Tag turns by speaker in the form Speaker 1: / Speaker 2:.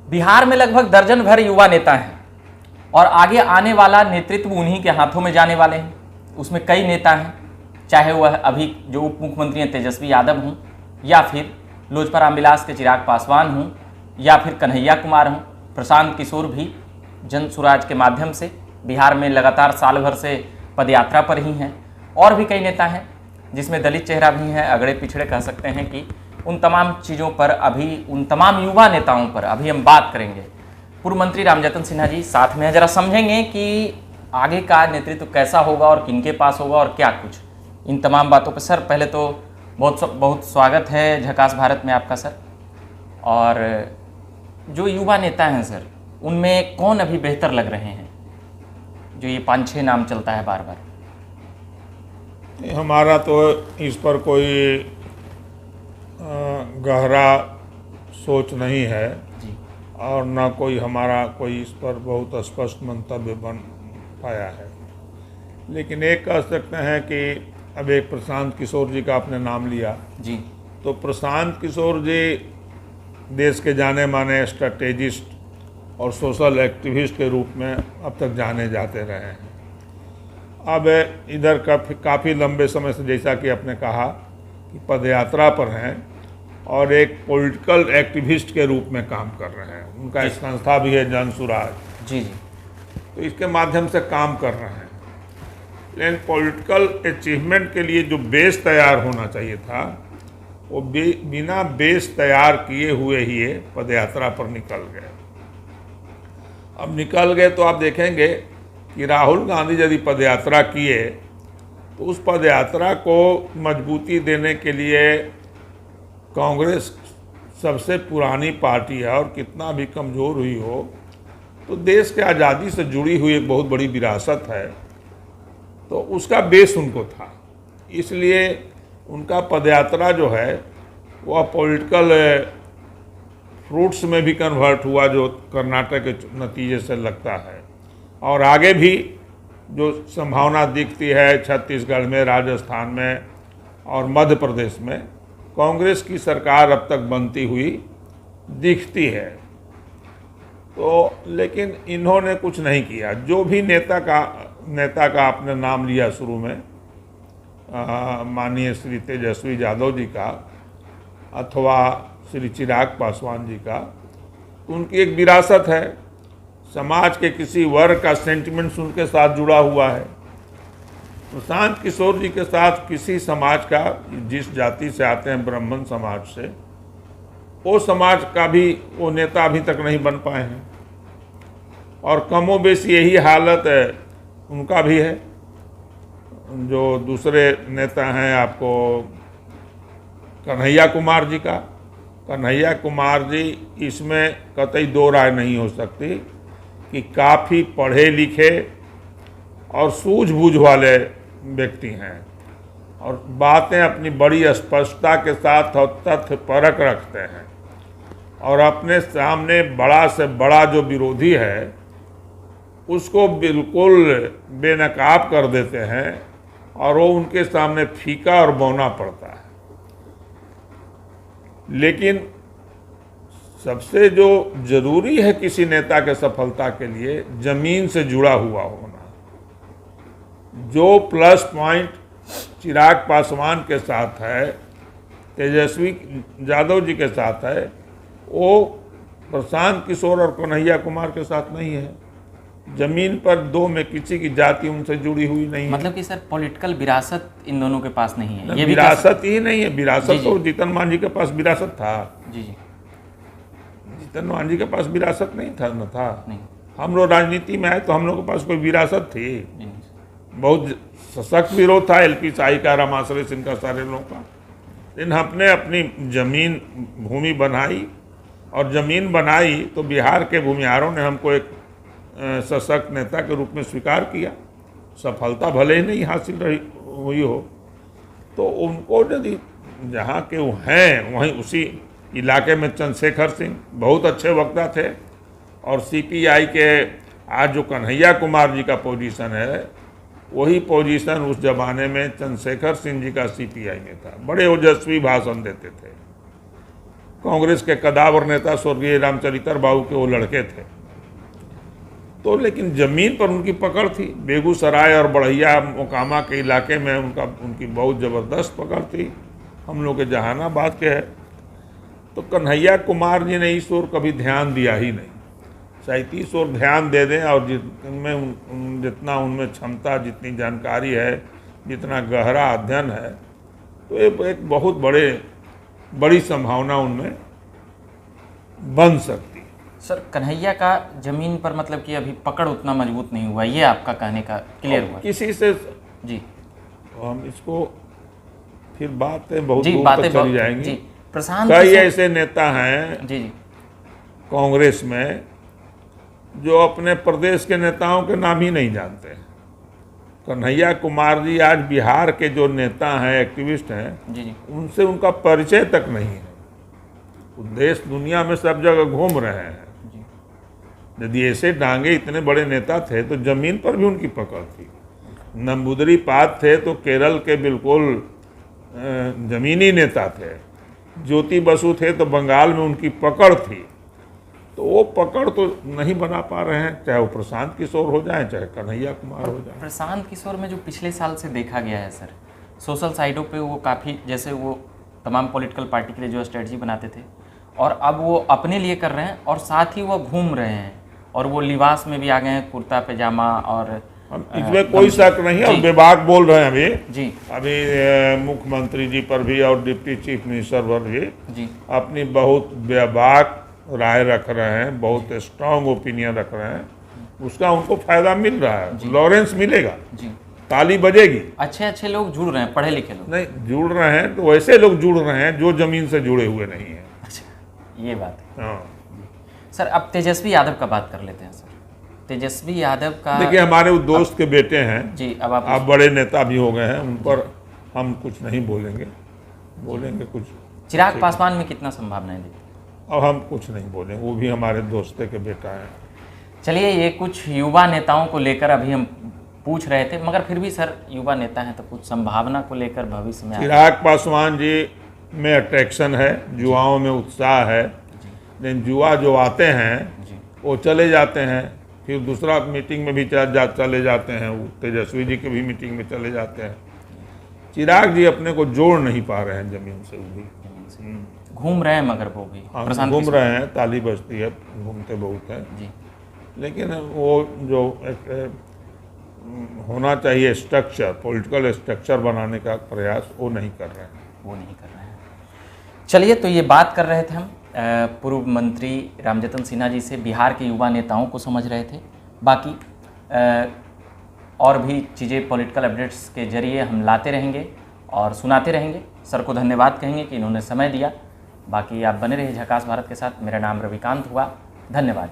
Speaker 1: बिहार में लगभग दर्जन भर युवा नेता हैं और आगे आने वाला नेतृत्व उन्हीं के हाथों में जाने वाले हैं। उसमें कई नेता हैं, चाहे वह अभी जो उप मुख्यमंत्री हैं तेजस्वी यादव हों, या फिर लोजपा रामविलास के चिराग पासवान हों, या फिर कन्हैया कुमार हों। प्रशांत किशोर भी जन सुराज के माध्यम से बिहार में लगातार साल भर से पदयात्रा पर ही हैं। और भी कई नेता हैं जिसमें दलित चेहरा भी हैं, अगड़े पिछड़े कह सकते हैं कि उन तमाम चीज़ों पर अभी, उन तमाम युवा नेताओं पर अभी हम बात करेंगे। पूर्व मंत्री रामजतन सिन्हा जी साथ में हैं, जरा समझेंगे कि आगे का नेतृत्व कैसा होगा और किनके पास होगा और क्या कुछ, इन तमाम बातों पर। सर पहले तो बहुत स्वागत है झकास भारत में आपका सर। और जो युवा नेता हैं सर, उनमें कौन अभी बेहतर लग रहे हैं, जो ये 5-6 नाम चलता है बार बार?
Speaker 2: हमारा तो इस पर कोई गहरा सोच नहीं है
Speaker 1: जी।
Speaker 2: और ना कोई हमारा कोई इस पर बहुत स्पष्ट मंतव्य बन पाया है। लेकिन एक कह सकते हैं कि अब एक प्रशांत किशोर जी का आपने नाम लिया
Speaker 1: जी।
Speaker 2: तो प्रशांत किशोर जी देश के जाने माने स्ट्रैटेजिस्ट और सोशल एक्टिविस्ट के रूप में अब तक जाने जाते रहे हैं। अब इधर काफ़ी लंबे समय से, जैसा कि आपने कहा, कि पदयात्रा पर हैं और एक पॉलिटिकल एक्टिविस्ट के रूप में काम कर रहे हैं। उनका एक संस्था भी है जन सुराज।
Speaker 1: जी जी।
Speaker 2: तो इसके माध्यम से काम कर रहे हैं। लेकिन पॉलिटिकल अचीवमेंट के लिए जो बेस तैयार होना चाहिए था, वो बिना बेस तैयार किए हुए ही ये पदयात्रा पर निकल गए। अब निकल गए तो आप देखेंगे कि राहुल गांधी यदि पदयात्रा किए तो उस पदयात्रा को मजबूती देने के लिए कांग्रेस सबसे पुरानी पार्टी है और कितना भी कमज़ोर हुई हो तो देश के आज़ादी से जुड़ी हुई एक बहुत बड़ी विरासत है, तो उसका बेस उनको था। इसलिए उनका पदयात्रा जो है वह पॉलिटिकल फ्रूट्स में भी कन्वर्ट हुआ, जो कर्नाटक के नतीजे से लगता है। और आगे भी जो संभावना दिखती है छत्तीसगढ़ में, राजस्थान में और मध्य प्रदेश में कांग्रेस की सरकार अब तक बनती हुई दिखती है। तो लेकिन इन्होंने कुछ नहीं किया। जो भी नेता का आपने नाम लिया शुरू में, माननीय श्री तेजस्वी यादव जी का अथवा श्री चिराग पासवान जी का, उनकी एक विरासत है। समाज के किसी वर्ग का सेंटिमेंट्स उनके साथ जुड़ा हुआ है। प्रशांत किशोर जी के साथ किसी समाज का, जिस जाति से आते हैं, ब्राह्मण समाज से, वो समाज का भी वो नेता अभी तक नहीं बन पाए हैं। और कमोबेश यही हालत है उनका भी है। जो दूसरे नेता हैं आपको कन्हैया कुमार जी का, कन्हैया कुमार जी, इसमें कतई दो राय नहीं हो सकती कि काफ़ी पढ़े लिखे और सूझबूझ वाले व्यक्ति हैं और बातें अपनी बड़ी स्पष्टता के साथ और तथ्य परक रखते हैं और अपने सामने बड़ा से बड़ा जो विरोधी है उसको बिल्कुल बेनकाब कर देते हैं और वो उनके सामने फीका और बौना पड़ता है। लेकिन सबसे जो जरूरी है किसी नेता के सफलता के लिए, जमीन से जुड़ा हुआ होना। जो प्लस पॉइंट चिराग पासवान के साथ है, तेजस्वी यादव जी के साथ है, वो प्रशांत किशोर और कन्हैया कुमार के साथ नहीं है। जमीन पर दो में किसी की जाति उनसे जुड़ी हुई नहीं है।
Speaker 1: मतलब कि सर पॉलिटिकल विरासत इन दोनों के पास नहीं है। ये
Speaker 2: विरासत ही नहीं है। विरासत तो जीतन मांझी के पास विरासत था।
Speaker 1: जी जी।
Speaker 2: जीतन मांझी के पास विरासत नहीं था, न था।
Speaker 1: नहीं।
Speaker 2: हम लोग राजनीति में आए तो हम लोग के पास कोई विरासत थी। बहुत सशक्त विरोध था एलपी शाही का, रामाश्रय सिंह का, सारे लोगों का। लेकिन हमने अपनी जमीन भूमि बनाई और जमीन बनाई तो बिहार के भूमिहारों ने हमको एक सशक्त नेता के रूप में स्वीकार किया। सफलता भले ही नहीं हासिल हुई हो तो उनको यदि जहाँ के वो हैं वहीं उसी इलाके में चंद्रशेखर सिंह बहुत अच्छे वक्ता थे और सीपीआई के आज जो कन्हैया कुमार जी का पोजीशन है वही पोजीशन उस जमाने में चंद्रशेखर सिंह जी का सीपीआई में था। बड़े ओजस्वी भाषण देते थे। कांग्रेस के कदावर नेता स्वर्गीय रामचरित्र बाबू के वो लड़के थे। तो लेकिन ज़मीन पर उनकी पकड़ थी। बेगूसराय और बढ़ैया मोकामा के इलाके में उनकी बहुत ज़बरदस्त पकड़ थी। हम लोग के जहानाबाद के है। तो कन्हैया कुमार जी ने इस ओर कभी ध्यान दिया ही नहीं। शायद इस ओर ध्यान दे दें और जितना उनमें क्षमता, जितनी जानकारी है, जितना गहरा अध्ययन है, तो ये एक बहुत बड़ी संभावना उनमें बन सकती है।
Speaker 1: सर, कन्हैया का जमीन पर मतलब कि अभी पकड़ उतना मजबूत नहीं हुआ, ये आपका कहने का क्लियर हुआ?
Speaker 2: किसी से
Speaker 1: जी,
Speaker 2: हम इसको फिर बातें बहुत
Speaker 1: जी,
Speaker 2: दूर
Speaker 1: बातें
Speaker 2: तक चली
Speaker 1: बहुत
Speaker 2: जाएंगी।
Speaker 1: जी, प्रशांत
Speaker 2: कई
Speaker 1: किशोर-
Speaker 2: ऐसे नेता हैं
Speaker 1: जी जी
Speaker 2: कांग्रेस में जो अपने प्रदेश के नेताओं के नाम ही नहीं जानते। कन्हैया कुमार जी आज बिहार के जो नेता हैं, एक्टिविस्ट हैं,
Speaker 1: जी जी
Speaker 2: उनसे उनका परिचय तक नहीं है। वो देश दुनिया में सब जगह घूम रहे हैं।
Speaker 1: जी।
Speaker 2: यदि ऐसे डांगे इतने बड़े नेता थे तो जमीन पर भी उनकी पकड़ थी। नंबूदरी-पाद थे तो केरल के बिल्कुल जमीनी नेता थे। ज्योति बसु थे तो बंगाल में उनकी पकड़ थी। तो वो पकड़ तो नहीं बना पा रहे हैं, चाहे वो प्रशांत किशोर हो जाए, चाहे कन्हैया कुमार हो जाए।
Speaker 1: प्रशांत किशोर में जो पिछले साल से देखा गया है सर, सोशल साइटों पे वो काफ़ी, जैसे वो तमाम पॉलिटिकल पार्टी के लिए जो स्ट्रेटजी बनाते थे और अब वो अपने लिए कर रहे हैं और साथ ही वो घूम रहे हैं और वो लिबास में भी आ गए हैं, कुर्ता पैजामा और
Speaker 2: इसमें कोई शक नहीं है। और बेबाक बोल रहे हैं अभी मुख्यमंत्री जी पर भी और डिप्टी चीफ मिनिस्टर पर भी
Speaker 1: जी
Speaker 2: अपनी बहुत बेबाक राय रख रहे हैं, बहुत स्ट्रांग ओपिनियन रख रहे हैं। उसका उनको फायदा मिल रहा है, लॉरेंस मिलेगा,
Speaker 1: जी,
Speaker 2: ताली बजेगी।
Speaker 1: अच्छे लोग जुड़ रहे हैं, पढ़े लिखे लोग
Speaker 2: नहीं जुड़ रहे हैं तो वैसे लोग जुड़ रहे हैं जो जमीन से जुड़े हुए नहीं हैं।
Speaker 1: अच्छा, ये बात है।
Speaker 2: हाँ,
Speaker 1: सर, अब तेजस्वी यादव का बात कर लेते हैं। सर, तेजस्वी यादव का,
Speaker 2: देखिए हमारे वो दोस्त के बेटे हैं
Speaker 1: जी, अब आप
Speaker 2: बड़े नेता भी हो गए हैं, उन पर हम कुछ नहीं बोलेंगे कुछ।
Speaker 1: चिराग पासवान में कितना संभावनाएं देखते हैं?
Speaker 2: अब हम कुछ नहीं बोलेंगे, वो भी हमारे दोस्त के बेटा हैं।
Speaker 1: चलिए, ये कुछ युवा नेताओं को लेकर अभी हम पूछ रहे थे, मगर फिर भी सर युवा नेता हैं तो कुछ संभावना को लेकर भविष्य में
Speaker 2: चिराग पासवान जी में अट्रैक्शन है, युवाओं में उत्साह है, लेकिन युवा जो आते हैं
Speaker 1: जी
Speaker 2: वो चले जाते हैं, फिर दूसरा मीटिंग में भी चले जाते हैं। वो तेजस्वी जी की भी मीटिंग में चले जाते हैं। चिराग जी अपने को जोड़ नहीं पा रहे हैं जमीन से। वो भी
Speaker 1: घूम रहे हैं, मगर वो भी प्रशांत
Speaker 2: घूम
Speaker 1: किशोर-
Speaker 2: रहे हैं, ताली बजती है, घूमते बहुत हैं,
Speaker 1: जी
Speaker 2: लेकिन वो जो एक होना चाहिए स्ट्रक्चर, पॉलिटिकल स्ट्रक्चर बनाने का प्रयास वो नहीं कर रहे हैं।
Speaker 1: वो नहीं कर रहे हैं। चलिए, तो ये बात कर रहे थे हम पूर्व मंत्री रामजतन सिन्हा जी से, बिहार के युवा नेताओं को समझ रहे थे। बाकी और भी चीज़ें पॉलिटिकल अपडेट्स के जरिए हम लाते रहेंगे और सुनाते रहेंगे। सर को धन्यवाद कहेंगे कि इन्होंने समय दिया। बाकी आप बने रहिए झकास भारत के साथ। मेरा नाम रविकांत हुआ। धन्यवाद।